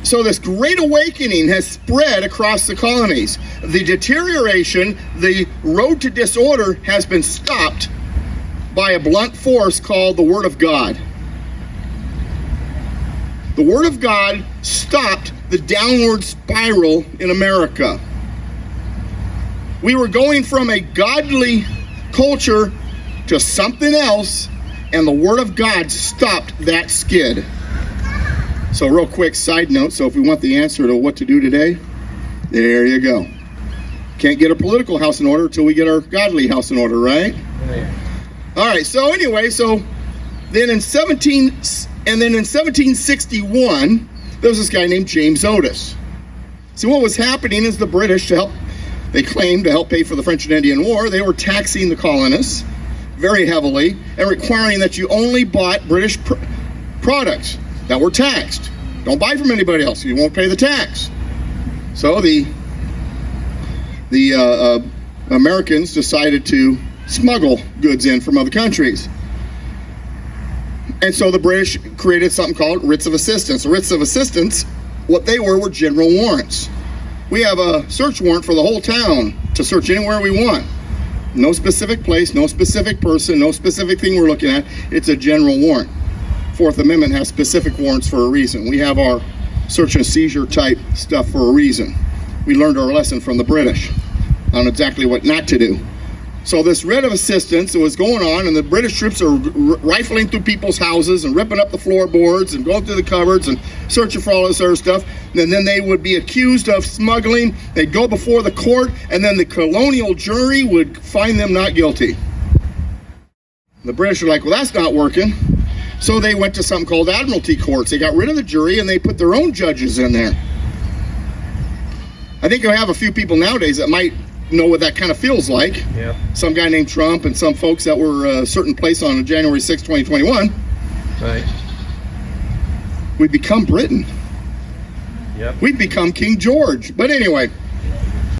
So this great awakening has spread across the colonies. The deterioration, the road to disorder has been stopped by a blunt force called the Word of God. The Word of God stopped the downward spiral in America. We were going from a godly culture to something else, and the Word of God stopped that skid. So real quick side note, so if we want the answer to what to do today, there you go. Can't get a political house in order until we get our godly house in order, right? Yeah. All right, so anyway, then in 1761, there was this guy named James Otis. So what was happening is the British, they claimed to help pay for the French and Indian War, they were taxing the colonists very heavily and requiring that you only bought British products that were taxed. Don't buy from anybody else. You won't pay the tax. So the Americans decided to smuggle goods in from other countries. And so the British created something called writs of assistance. Writs of assistance, what they were general warrants. We have a search warrant for the whole town to search anywhere we want. No specific place, no specific person, no specific thing we're looking at. It's a general warrant. Fourth Amendment has specific warrants for a reason. We have our search and seizure type stuff for a reason. We learned our lesson from the British on exactly what not to do. So this writ of assistance was going on, and the British troops are rifling through people's houses and ripping up the floorboards and going through the cupboards and searching for all this other stuff. And then they would be accused of smuggling. They'd go before the court, and then the colonial jury would find them not guilty. The British are like, well, that's not working. So they went to something called admiralty courts. They got rid of the jury, and they put their own judges in there. I think I have a few people nowadays that might know what that kind of feels like. Yeah. Some guy named Trump and some folks that were a certain place on January 6, 2021. Right. We become Britain. Yep. We've become King George. But anyway,